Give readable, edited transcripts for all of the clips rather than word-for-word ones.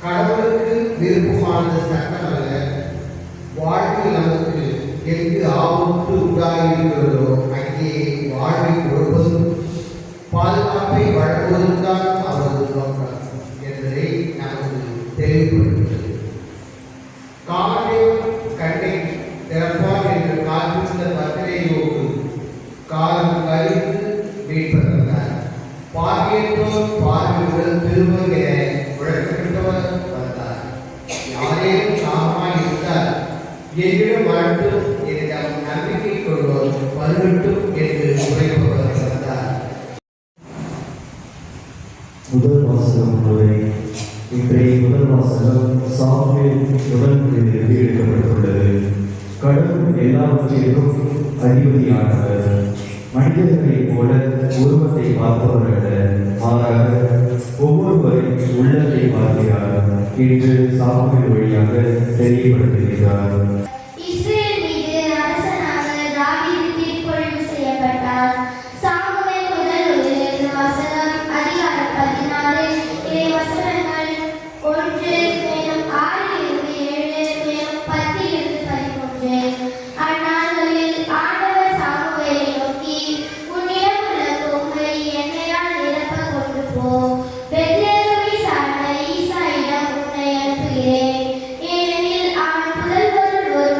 கடவுளுக்கு விருப்பமானது சட்டம் அல்ல. வாழ்வில் நமக்கு எங்கு ஆபத்து உண்டாயிருக்கிறதோ அங்கே வாழ்வை கொடுப்பதும் பாதுகாப்பை வழங்குவதும் தான் அவரது நோக்கம் என்பதை நமக்கு தெளிவுபடுத்துகிறது. காமதேவன் கண்ணை திறப்பார் என்று காத்திருந்த பத்திரையோடு காலம் கழித்து மீட்பதற்கார் பார்வையற்றோர் பார்வையுடன் திரும்ப என உழைக்கின்றவர் வந்தார். யாரேனும் சாமாய் இருந்தால் என்னிடம் வாழ்த்தும், என்னிடம் நம்பிக்கை கொள்வோர் வருகட்டும் என்று உரைப்பவர் வந்தார். முதல் வாசகம் முறை. இன்றைய முதல் வாசகம் சாமுவேல் தொடர்ந்து எழுதியிருக்கப்பட்டுள்ளது. கடவுள் எல்லாவற்றிற்கும் அதிபதியானவர். மனிதர்களைப் போல உருவத்தை பார்ப்பவர் அல்ல, மாறாக ஒவ்வொருவரின் உள்ளத்தை பார்க்கிறார் என்று சாமுவேல் வழியாக தெரியப்படுத்துகிறார். ஏனெனில் அவன் புதல்வருள்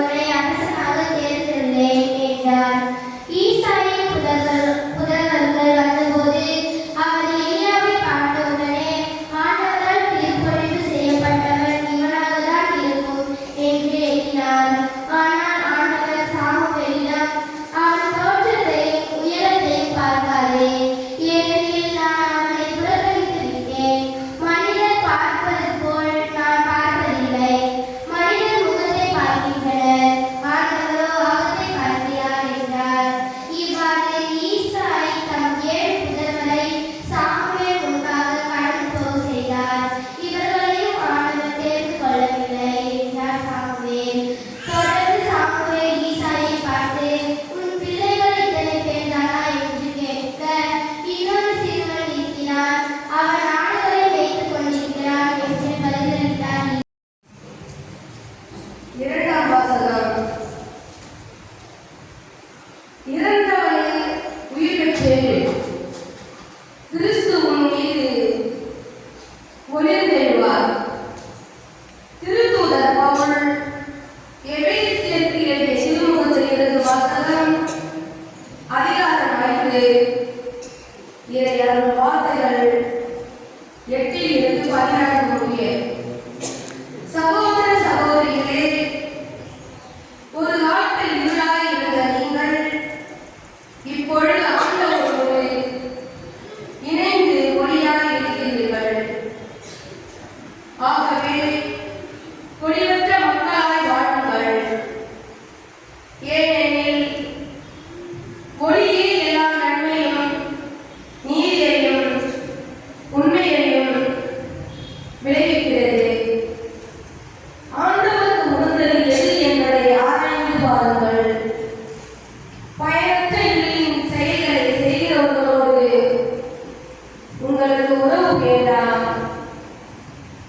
உங்களுக்கு உறவு வேண்டாம்.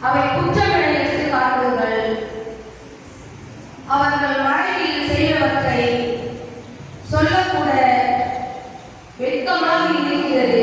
அவை குற்றங்களை எடுத்து காட்டுங்கள். அவர்கள் மனைவியில் செய்தவற்றை சொல்லக்கூட வெட்கமாக இருக்கிறது.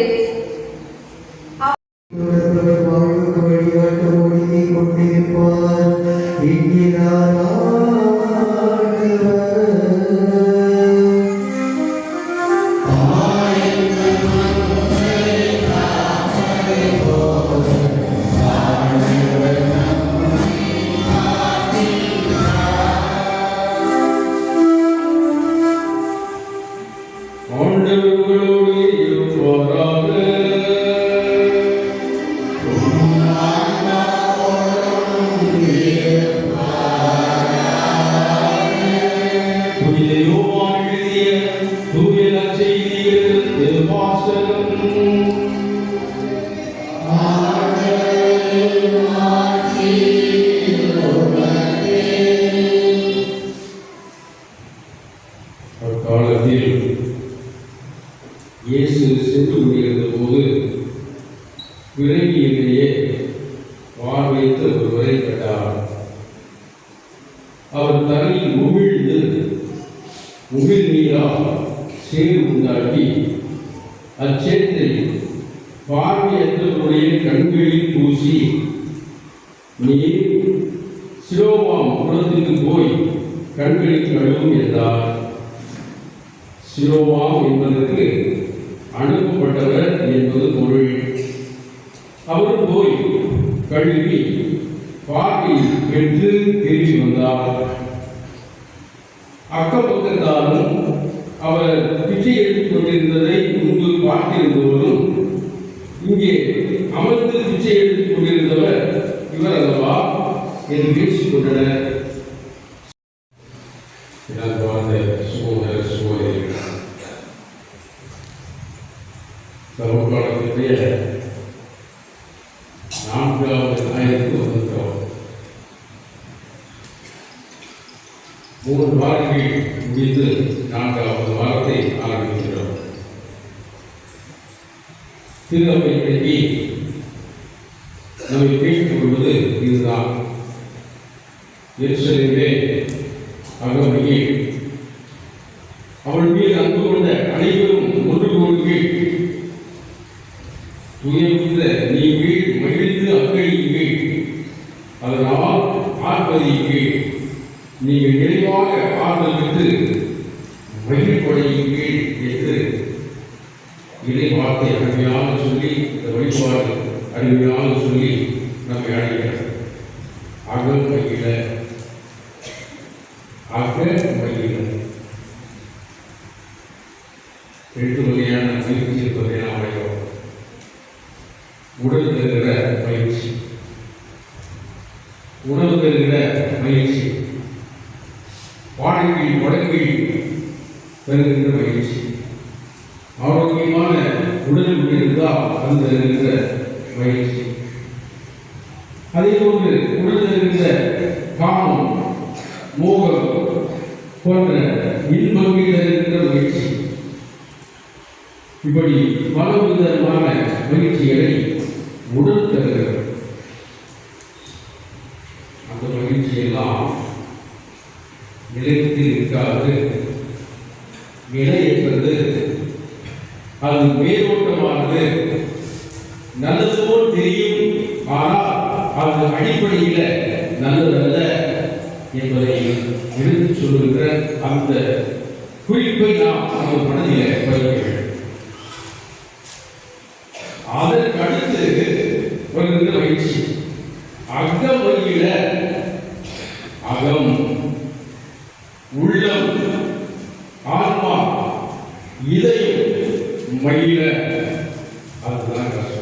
அக்காலத்தில் இயேசு சென்று கொண்டிருந்த போது விரைவிலேயே பார்வையற்ற ஒருவரை கண்டார். அவர் தலையில் உமிழ்ந்து உமிழ் நீரால் சேறு உண்டாக்கி அச்சேத்தை பார்வையற்றவருடைய கண்களில் பூசி, நீர் சிலோவாம் குளத்துக்கு போய் கண்களை கழுவும் என்றார். சிலோவாம் என்பதற்கு அனுப்பப்பட்டவர் என்பது பொருள். அவர் போய் கழுவி பார்வை பெற்று திரும்பி வந்தார். அக்கப்பக்கத்தாலும் அவர் பிச்சை எடுத்துக் கொண்டிருந்ததை முன்பு பார்த்திருந்தவரும், இங்கே அமர்ந்து பிச்சை எடுத்துக் கொண்டிருந்தவர் இவர் அல்லவா என்று பேசிக் கொண்டனர். சமகாலத்தினுடைய 4வது ஆயிரத்துக்கு வந்திருக்கிறோம். 3 வாரங்கள் முடித்து 4வது வாரத்தை ஆரம்பிக்கிறோம். திருநபை பற்றி நம்மை பேசிக் கொள்வது இதுதான். எருசலேமிலே அகமையில் அவள் மீது அன்பு கொண்ட அனைவரும் ஒன்று கூடி துயர்ந்த நீங்கள் மகிழ்ந்து அக்கழியுங்கள், அதனால் ஆர்ப்பரியுங்கள், நீங்கள் நிறைவாக ஆறுதல் பெற்று மகிழ்வடையுங்கள் என்று இதை வார்த்தை அருமையாக சொல்லி, இந்த வழிபாடு அருமையாக சொல்லி நம்மை அழைக்கிறார். அகம் மகிழ, அக மகிழ 2 வகையான மகிழ்ச்சி இருப்பதை நாம் அழைக்கிறோம். உடல் தருகிற மகிழ்ச்சி, உணவு தருகிற மகிழ்ச்சி, பாடல்கள் படங்கள் தருகின்ற மகிழ்ச்சி, ஆரோக்கியமான உடல் இருந்தால் அது தருகின்ற மகிழ்ச்சி. அதே போன்று உடல் தருகின்ற காமம், மோகம் போன்ற இன்பங்கள் தருகின்ற மகிழ்ச்சி. இப்படி பல விதமான மகிழ்ச்சிகளை உடல் தருகிறது. அந்த மகிழ்ச்சியெல்லாம் நிலைத்து இருக்காது, நிலையற்றது. அது மேலோட்டமானது, நல்லது போல் தெரியும், ஆனால் அது அடிப்படையில் நல்லதல்ல என்பதை எடுத்து சொல்லுகிற அந்த குறிப்பை நாம் நமது மனதில் பதிக்க வேண்டும். அதற்கு அடுத்து வருகின்ற மகிழ்ச்சி அகமகிழ, அகம், உள்ளம், ஆன்மா, இதயம் மகிழ. அதுதான் கஷ்டம்.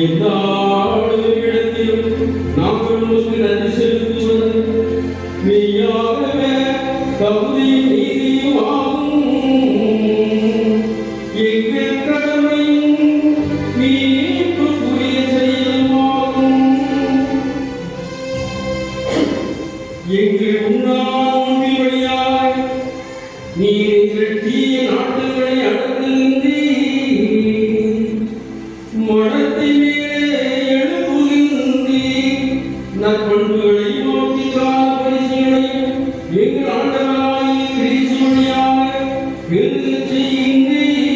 எல்லா இடத்திலும் நாங்கள் உமக்கு நன்றி செலுத்துவது மெய்யாகவே தகுதியும் நீதியும் ஆகும். எங்கள் கடமையும் மீட்புக்குரிய செயலுமாகும். எங்கள் உண்ணாமுடி வழியாய் நீர் எங்கள் தீய நாட்டுகளை அடக்குகின்றீர். மனத்தை மேலே எழுப்புகின்றீர். நற்பண்புகளை நோக்கிக்கான பரிசுகளையும் எங்கள் ஆண்டவராகிய கிறிஸ்து வழியாக பெருகச் செய்கின்றீர்.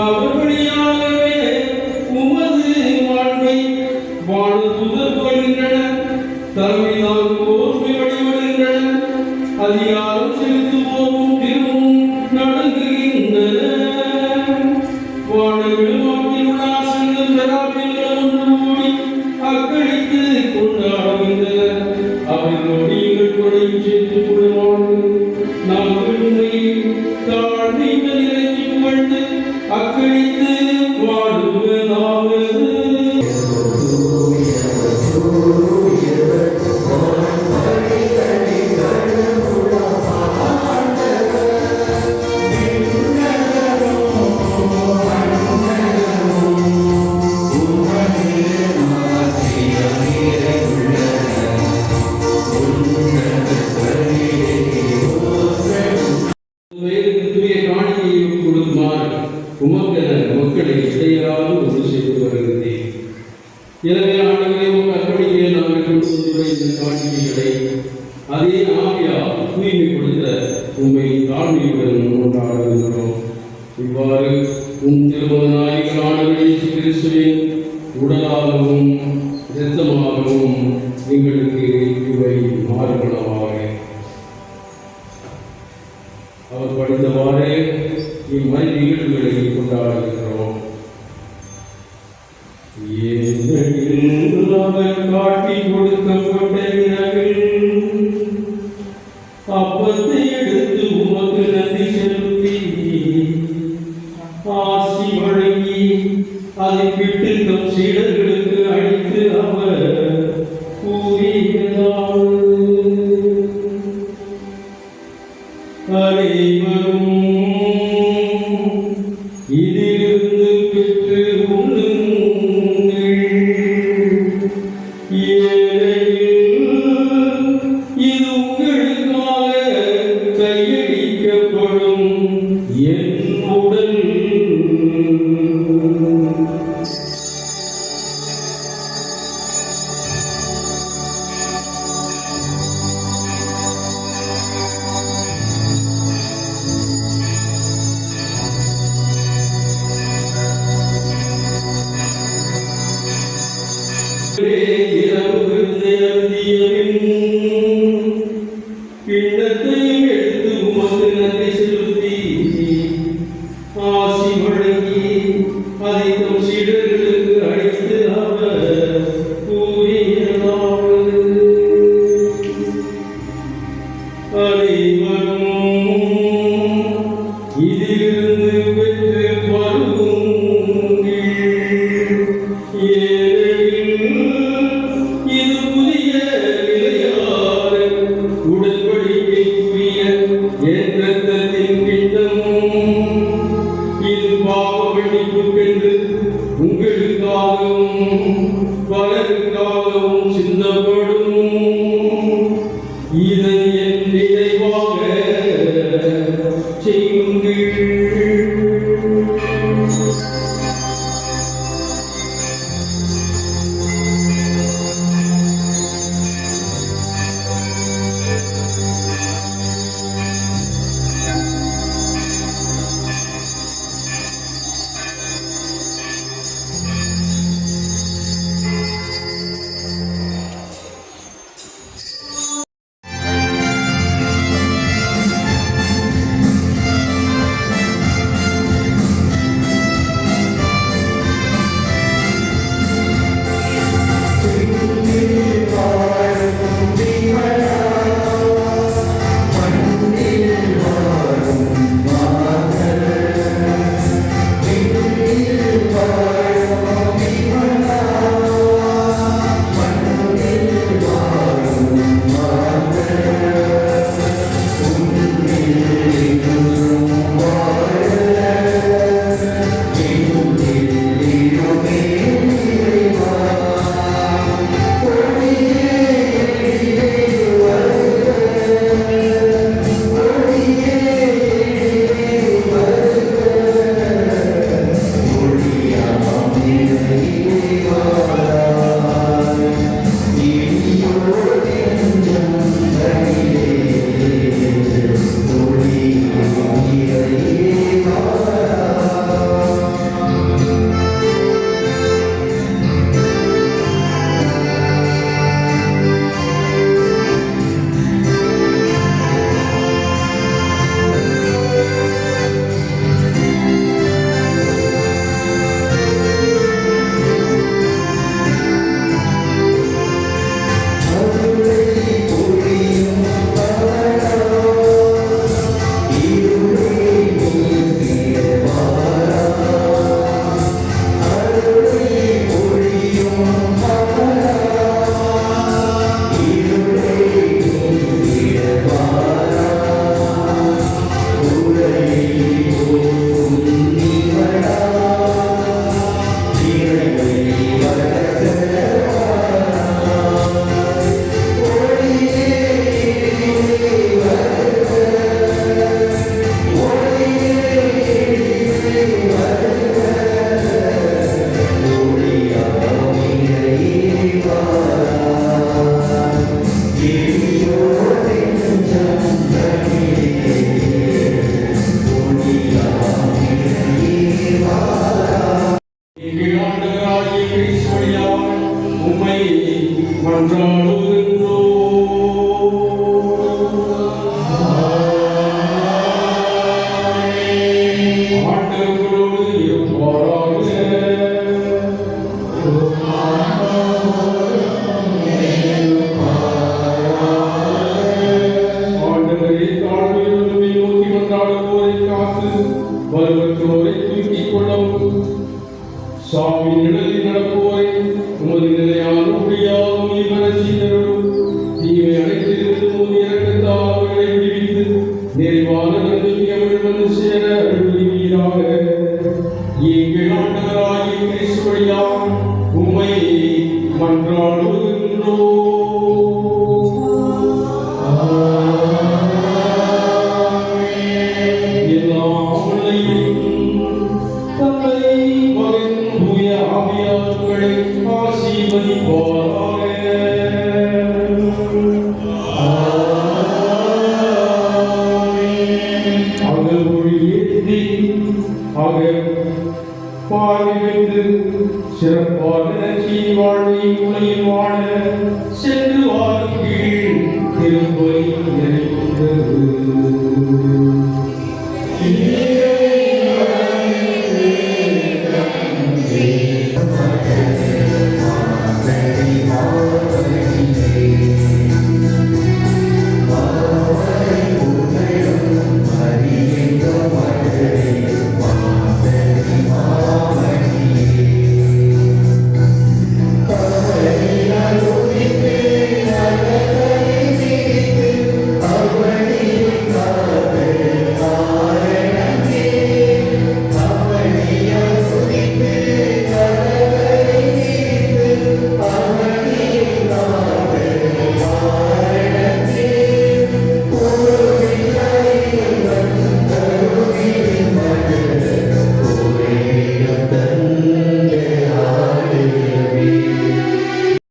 அவர் வழியாகவே உமது வாழ்வை வாழ துதர்கின்றன. தலைமை தாங்குவோர் வழிபடுகின்றன. அதிகாரம் செலுத்துவோரும் திரும்பவும் நடுங்குகின்றன. வானவிலும் ஆற்றியுள்ளார்கள் பெறாப்பில்கள் ஒன்று கூடி அக்களித்து கொண்டாடுகின்றன. அவர்களோடு எங்கள் கொடையும் சேர்த்து கொள்வார்கள். நாங்கள் உண்மையில் தாழ்மையில் இறங்கி புகழ்ந்து அக்களித்து வாழுவதாவது. மக்களை இடையராது ஒன்று செய்து வருகிறேன். எனவே ஆண்டவரே உங்கள் அர்ப்பணிக்க நாங்கள் கொண்டு வந்துள்ள இந்த காணிக்கைகளை அதே ஆவியால் தூய்மைப்படுத்த உண்மை தாழ்மையுடன் கொண்டாடுகின்றோம். இவ்வாறு திருமணநாயகனான இயேசு கிறிஸ்துவின் உடலாகவும் இரத்தமாகவும் எங்களுக்கு இவை மாறுபடவாக. அவர் படித்தவாறே இம்மை நிகழ்வுகளை கொண்டாடுகிறோம். அவர் காட்டி கொடுக்கப்பட்ட இரவில் அப்பத்தை எடுத்து உமக்கு நன்றி செலுத்தி ஆசி வழங்கி அதை விட்டு தம் சீடர்களுக்கு அளித்து அவர் கூறியதாவது: அனைவரும் இதிலிருந்து பெற்று உண்ணுங்கள். ஏனெனில் இது உங்களுக்காக கையளிக்கப்படும் என் உடல். கிண்ணத்தையும் எடுத்து உமக்கு நன்றி செலுத்தி ஆசி வழங்கி அதை தம் சீடர்களுக்கு அளித்து அவர் கூறியதாவது: அனைவரும் இதிலிருந்து பெற்று பருகுங்கள். ஏனெனில் ஊனமுற்றோரை தூக்கிக் கொள்ளவும் சாவின் நிழலில் நடப்போரை உமது நிலையான முடியாமல் நீர் செய்தரும் தீமை அனைத்திலிருந்து உமது இரக்கத்தால் அவர்களை விடுவித்து நிறைவான நன்மைக்கு அவர்கள் வந்து சேர அருள்வீராக. எங்கள் ஆண்டவராகிய கிறிஸ்து வழியாக உம்மை மன்றாடுகின்றோம். சிறப்பான வாழ்வை உலகில் வாழ சென்று வாருங்கள் திருப்பலி நிறைந்தது.